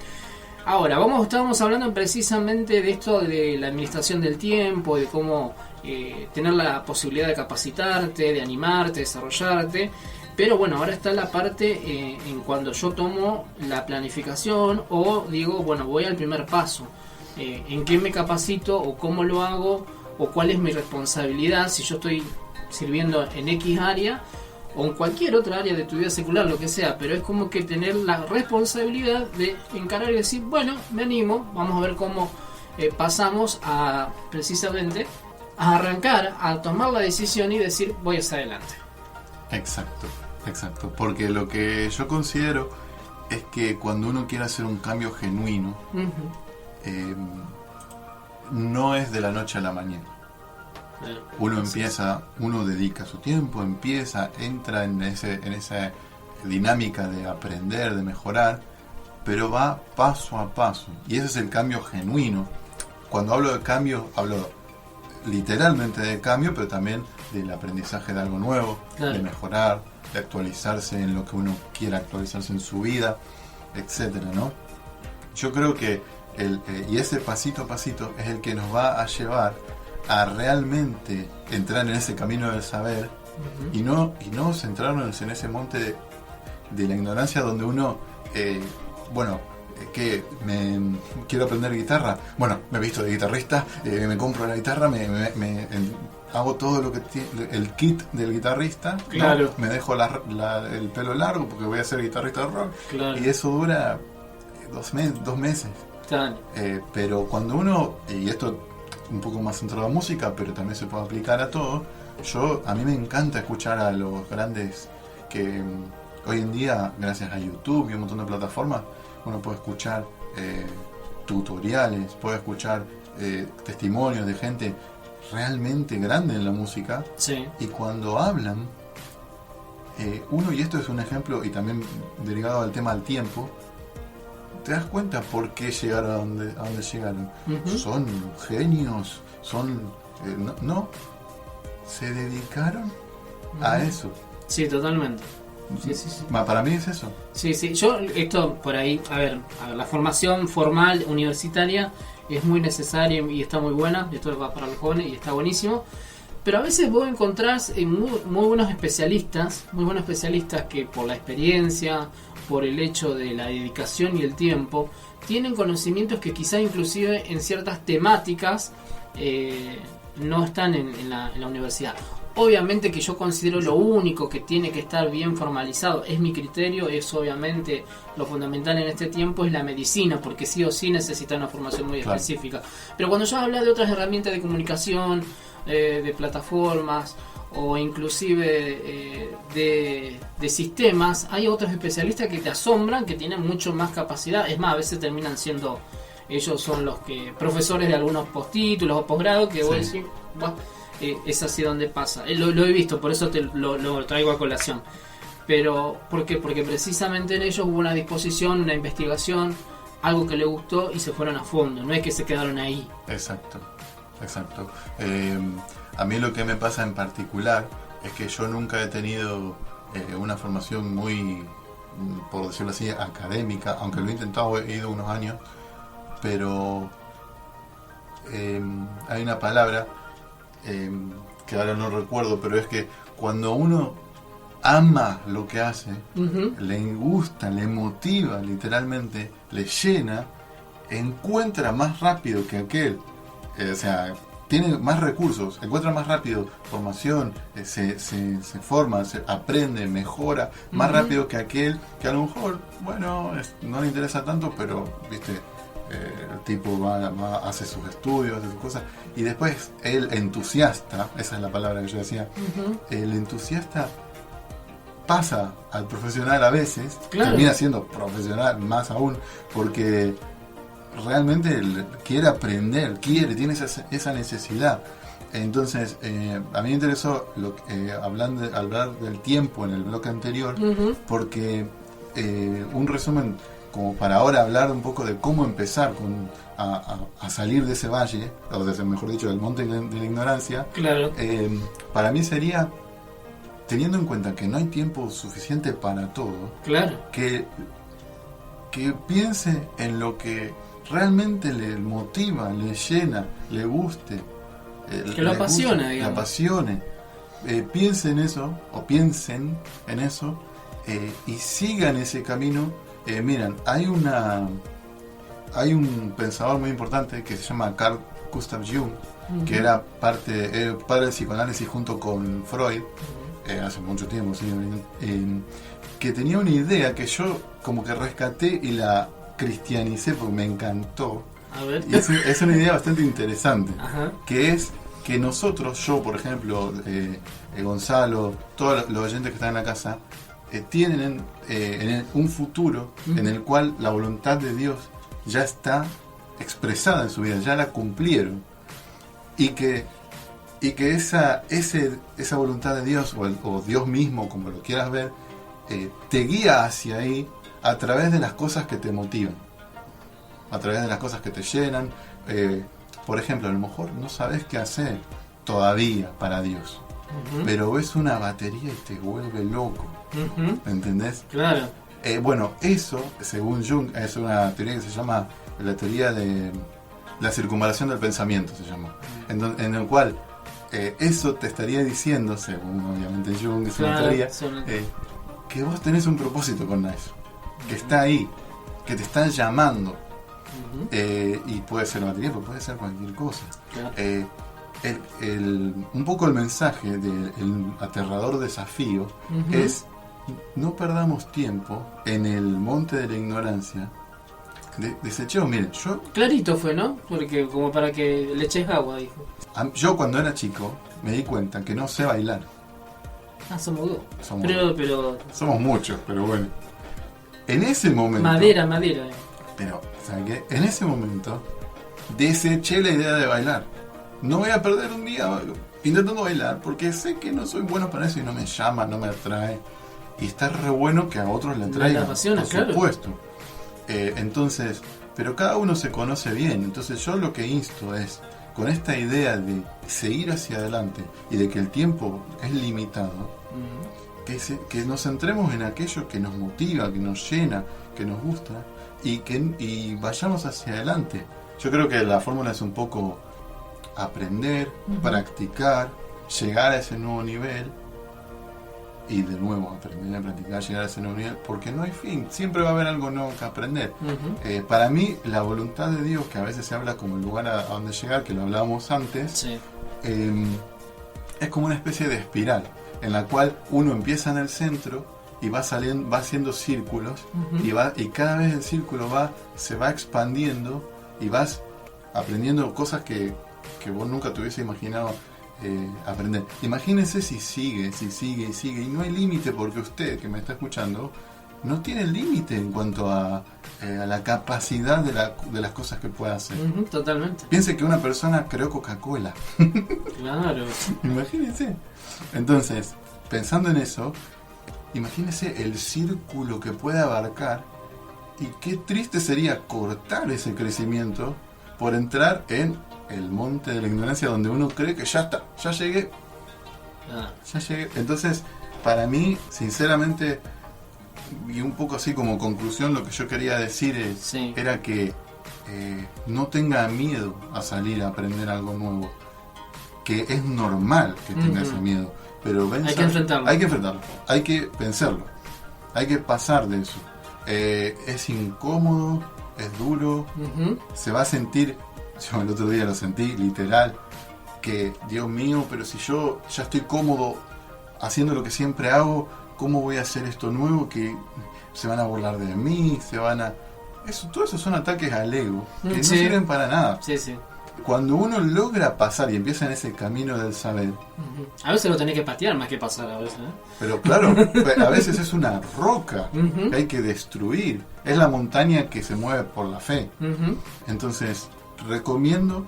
Ahora, estábamos hablando precisamente de esto de la administración del tiempo, de cómo tener la posibilidad de capacitarte, de animarte, desarrollarte, pero bueno, ahora está la parte en cuando yo tomo la planificación o digo, bueno, voy al primer paso, en qué me capacito o cómo lo hago, o cuál es mi responsabilidad si yo estoy sirviendo en X área o en cualquier otra área de tu vida secular, lo que sea, pero es como que tener la responsabilidad de encarar y decir, bueno, me animo, vamos a ver cómo pasamos a precisamente a arrancar, a tomar la decisión y decir, voy hacia adelante. Exacto, porque lo que yo considero es que cuando uno quiere hacer un cambio genuino, no es de la noche a la mañana. Uno dedica su tiempo, entra en esa dinámica de aprender, de mejorar, pero va paso a paso. Y ese es el cambio genuino. Cuando hablo de cambio, hablo literalmente de cambio, pero también del aprendizaje de algo nuevo, claro, de mejorar, de actualizarse en lo que uno quiera actualizarse en su vida, etcétera, ¿no? Yo creo que y ese pasito a pasito es el que nos va a llevar a realmente entrar en ese camino del saber, y no centrarnos en ese monte de la ignorancia donde uno bueno, que quiero aprender guitarra, bueno, me he visto de guitarrista, me compro la guitarra, hago todo lo que tiene el kit del guitarrista, claro. ¿no? Me dejo el pelo largo porque voy a ser guitarrista de rock, claro. Y eso dura 2 meses. Claro. Pero cuando uno, y esto un poco más centrado a música, pero también se puede aplicar a todo, a mí me encanta escuchar a los grandes que hoy en día, gracias a YouTube y un montón de plataformas, uno puede escuchar tutoriales, puede escuchar testimonios de gente realmente grande en la música. Sí. Y cuando hablan, uno, y esto es un ejemplo y también derivado del tema del tiempo, te das cuenta por qué llegaron a donde llegaron. Uh-huh. Son genios, no, se dedicaron a eso. Sí, totalmente. Sí. Para mí es eso. Sí, yo esto por ahí, a ver, la formación formal universitaria es muy necesaria y está muy buena, esto va para los jóvenes y está buenísimo, pero a veces vos encontrás muy buenos especialistas que por la experiencia, por el hecho de la dedicación y el tiempo, tienen conocimientos que quizá inclusive en ciertas temáticas no están en la universidad. Obviamente que yo considero lo único que tiene que estar bien formalizado, es mi criterio, es obviamente lo fundamental en este tiempo es la medicina, porque sí o sí necesita una formación muy específica. Pero cuando yo hablo de otras herramientas de comunicación, de plataformas o inclusive de sistemas, hay otros especialistas que te asombran, que tienen mucho más capacidad. Es más, a veces terminan siendo, ellos son los que profesores de algunos postítulos o posgrados que vos decís, es así donde pasa. Lo he visto, por eso lo traigo a colación. Pero, ¿por qué? Porque precisamente en ellos hubo una disposición, una investigación, algo que les gustó y se fueron a fondo. No es que se quedaron ahí. Exacto. A mí lo que me pasa en particular es que yo nunca he tenido una formación muy, por decirlo así, académica, aunque lo he intentado, he ido unos años, pero hay una palabra que ahora no recuerdo, pero es que cuando uno ama lo que hace, uh-huh, le gusta, le motiva, literalmente, le llena, encuentra más rápido que aquel, o sea, tiene más recursos, encuentra más rápido formación, se forma, se aprende, mejora, más uh-huh, rápido que aquel que a lo mejor, bueno, no le interesa tanto, pero, viste, el tipo hace sus estudios, hace sus cosas, y después el entusiasta, esa es la palabra que yo decía, uh-huh, el entusiasta pasa al profesional a veces, termina siendo profesional más aún, porque realmente quiere aprender, tiene esa necesidad. Entonces, a mí me interesó hablar del tiempo en el bloque anterior, uh-huh, porque un resumen como para ahora hablar un poco de cómo empezar a salir de ese valle, o mejor dicho, del monte de la ignorancia. Claro. Para mí sería, teniendo en cuenta que no hay tiempo suficiente para todo, claro, que piense en lo que realmente le motiva, le llena, le guste, que lo apasione, digamos. Le apasione. Piensen en eso y sigan ese camino. Miren, hay un pensador muy importante que se llama Carl Gustav Jung, uh-huh, que era padre del psicoanálisis junto con Freud, uh-huh, hace mucho tiempo, sí, que tenía una idea que yo como que rescaté y la cristianicé porque me encantó. A ver. Y es una idea bastante interesante, uh-huh, que es que nosotros, yo por ejemplo, Gonzalo, todos los oyentes que están en la casa, tienen un futuro, uh-huh, en el cual la voluntad de Dios ya está expresada en su vida, ya la cumplieron, y que esa voluntad de Dios o Dios mismo, como lo quieras ver, te guía hacia ahí a través de las cosas que te motivan, a través de las cosas que te llenan. Por ejemplo, a lo mejor no sabes qué hacer todavía para Dios, uh-huh, pero ves una batería y te vuelve loco, uh-huh, ¿entendés? Claro. Bueno, eso, según Jung, es una teoría que se llama la teoría de la circunvalación del pensamiento, se llama, en el cual eso te estaría diciendo, según obviamente Jung, es una teoría, que vos tenés un propósito con eso, que está ahí, que te están llamando. Ujú. Y puede ser batería, pero puede ser cualquier cosa. Claro. Un poco el mensaje del aterrador desafío Ujú. es: no perdamos tiempo en el monte de la ignorancia. Desechemos, miren, Clarito fue, ¿no? Porque como para que le eches agua, dijo. yo cuando era chico me di cuenta que no sé bailar. Ah, somos dos. Somos, Pero somos muchos, pero bueno. En ese momento... madera. Pero, ¿saben qué? En ese momento deseché la idea de bailar. No voy a perder un día intentando bailar porque sé que no soy bueno para eso y no me llama, no me atrae. Y está re bueno que a otros le atraiga, apasiona, por claro. supuesto. Entonces, pero cada uno se conoce bien. Entonces yo lo que insto es, con esta idea de seguir hacia adelante y de que el tiempo es limitado, Ujú. que nos centremos en aquello que nos motiva, que nos llena, que nos gusta y vayamos hacia adelante. Yo creo que la fórmula es un poco aprender, Ujú. practicar, llegar a ese nuevo nivel y de nuevo aprender a practicar, llegar a ese nuevo nivel, porque no hay fin, siempre va a haber algo nuevo que aprender. Ujú. Para mí, la voluntad de Dios, que a veces se habla como el lugar a donde llegar, que lo hablábamos antes, Sí. es como una especie de espiral en la cual uno empieza en el centro y va haciendo círculos. Ujú. Y cada vez el círculo se va expandiendo y vas aprendiendo cosas que vos nunca te hubiese imaginado aprender. Imagínense si sigue y no hay límite, porque usted que me está escuchando no tiene límite en cuanto a la capacidad de las cosas que puede hacer. Ujú, totalmente. Piense que una persona creó Coca-Cola. Claro. Imagínense. Entonces, pensando en eso, imagínense el círculo que puede abarcar y qué triste sería cortar ese crecimiento por entrar en el monte de la ignorancia donde uno cree que ya está, ya llegué. Entonces, para mí, sinceramente, y un poco así como conclusión, lo que yo quería decir Sí. era que no tenga miedo a salir a aprender algo nuevo, que es normal que tenga Ujú. ese miedo, pero Hay que enfrentarlo. hay que vencerlo, hay que pasar de eso. Es incómodo, es duro, Ujú. se va a sentir, yo el otro día lo sentí literal, que Dios mío, pero si yo ya estoy cómodo haciendo lo que siempre hago, ¿cómo voy a hacer esto nuevo? Que se van a burlar de mí, todo eso son ataques al ego que no Sí. sirven para nada. Sí, sí. Cuando uno logra pasar y empieza en ese camino del saber, Ujú. A veces lo tenés que patear más que pasar a veces, ¿eh? pero claro, a veces es una roca Ujú. que hay que destruir, es la montaña que se mueve por la fe. Ujú. Entonces, recomiendo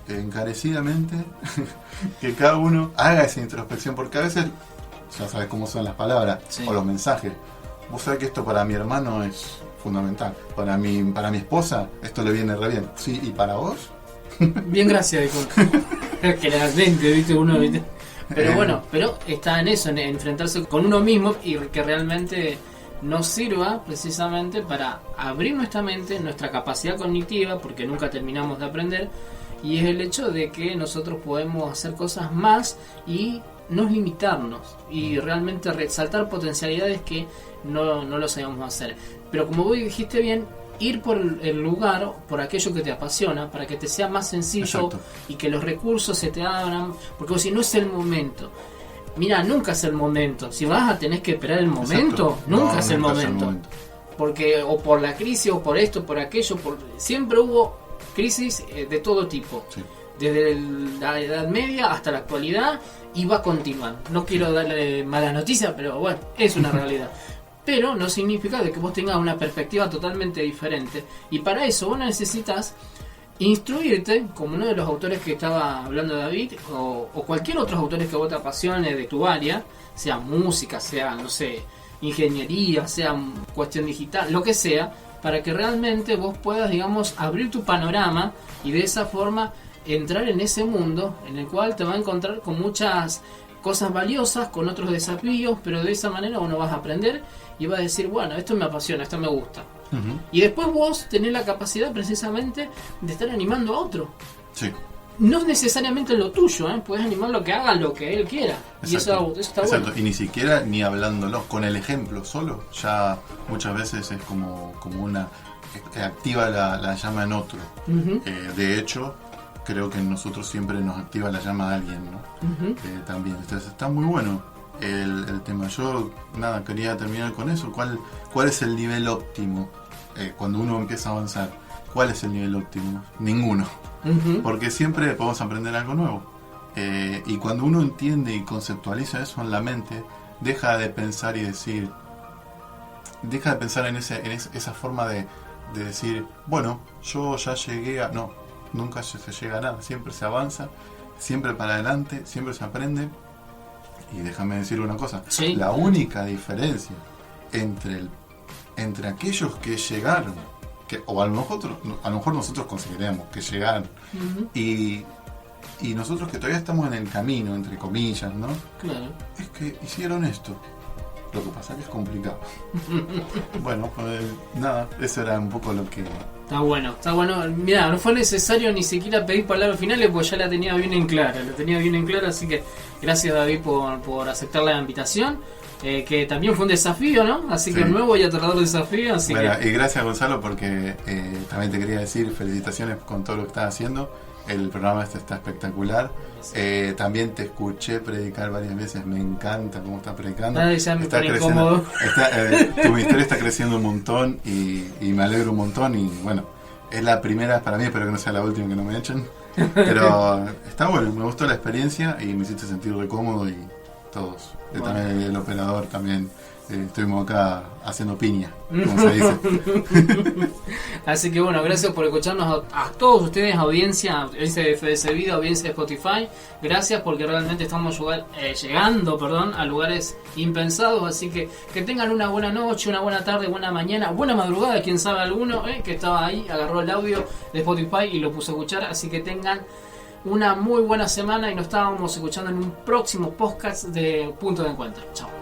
encarecidamente que cada uno haga esa introspección, porque a veces, ya sabes cómo son las palabras, Sí. o los mensajes. Vos sabés que esto para mi hermano es fundamental, para mi esposa esto le viene re bien. Sí, ¿y para vos? Bien, gracias, dijo. Generalmente, ¿viste? Uno, ¿viste? Pero bueno, pero está en eso, en enfrentarse con uno mismo y que realmente nos sirva precisamente para abrir nuestra mente, nuestra capacidad cognitiva, porque nunca terminamos de aprender, y es el hecho de que nosotros podemos hacer cosas más y no limitarnos y realmente resaltar potencialidades que no lo sabemos hacer. Pero como vos dijiste bien, ir por el lugar, por aquello que te apasiona, para que te sea más sencillo. Exacto. Y que los recursos se te abran, porque si no es el momento. Mira, nunca es el momento. Si vas a tener que esperar el momento, Exacto. nunca No, es el nunca momento. Porque o por la crisis, o por esto, por aquello, siempre hubo crisis de todo tipo. Sí. Desde la Edad Media hasta la actualidad, y va a continuar. No quiero darle malas noticias, pero bueno, es una realidad. Pero no significa de que vos tengas una perspectiva totalmente diferente. Y para eso vos necesitas instruirte, como uno de los autores que estaba hablando David, o cualquier otro autores que vos te apasione de tu área, sea música, sea, no sé, ingeniería, sea cuestión digital, lo que sea, para que realmente vos puedas, digamos, abrir tu panorama y de esa forma entrar en ese mundo en el cual te va a encontrar con muchas cosas valiosas, con otros desafíos, pero de esa manera uno vas a aprender y vas a decir, bueno, esto me apasiona, esto me gusta. Uh-huh. Y después vos tenés la capacidad precisamente de estar animando a otro. Sí. no necesariamente lo tuyo, puedes animarlo que haga lo que él quiera. Exacto. Y eso está Exacto. bueno. Y ni siquiera ni hablándolo, con el ejemplo solo, ya muchas veces es como una que activa la llama en otro. Uh-huh. De hecho, creo que en nosotros siempre nos activa la llama de alguien, ¿no? Uh-huh. También. Entonces está muy bueno el tema. Yo quería terminar con eso. ¿Cuál es el nivel óptimo cuando uno empieza a avanzar? ¿Cuál es el nivel óptimo? Ninguno. Uh-huh. Porque siempre podemos aprender algo nuevo. Y cuando uno entiende y conceptualiza eso en la mente, deja de pensar y decir, deja de pensar en esa forma de decir, bueno, yo ya llegué a... No, nunca se llega a nada, siempre se avanza, siempre para adelante, siempre se aprende. Y déjame decir una cosa, sí. La única diferencia entre aquellos que llegaron, o a lo mejor nosotros consideramos que llegaron, uh-huh. y nosotros que todavía estamos en el camino, entre comillas, ¿no? Claro. Es que hicieron esto. Lo que pasa es que es complicado. Bueno, pues nada, eso era un poco lo que... Está bueno. Mirá, no fue necesario ni siquiera pedir palabras finales porque ya la tenía bien en clara. Así que gracias, David, por aceptar la invitación. Que también fue un desafío, ¿no? Así que sí. Un nuevo y aterrador desafío. Así bueno, y gracias, Gonzalo, porque también te quería decir felicitaciones con todo lo que estás haciendo. El programa está espectacular. También te escuché predicar varias veces. Me encanta cómo estás predicando. Ya me pone incómodo. Tu ministerio está creciendo un montón y me alegro un montón. Y bueno, es la primera para mí, espero que no sea la última, que no me echen. Pero está bueno, me gustó la experiencia y me hiciste sentir re cómodo y todos. Bueno. También el operador también. Estuvimos acá haciendo piña, como se dice. Así que bueno, gracias por escucharnos a todos ustedes, audiencia de FDS Video, audiencia de Spotify. Gracias porque realmente estamos llegando a lugares impensados. Así que tengan una buena noche, una buena tarde, buena mañana, buena madrugada. Quién sabe alguno que estaba ahí, agarró el audio de Spotify y lo puso a escuchar. Así que tengan una muy buena semana y nos estábamos escuchando en un próximo podcast de Punto de Encuentro. Chao.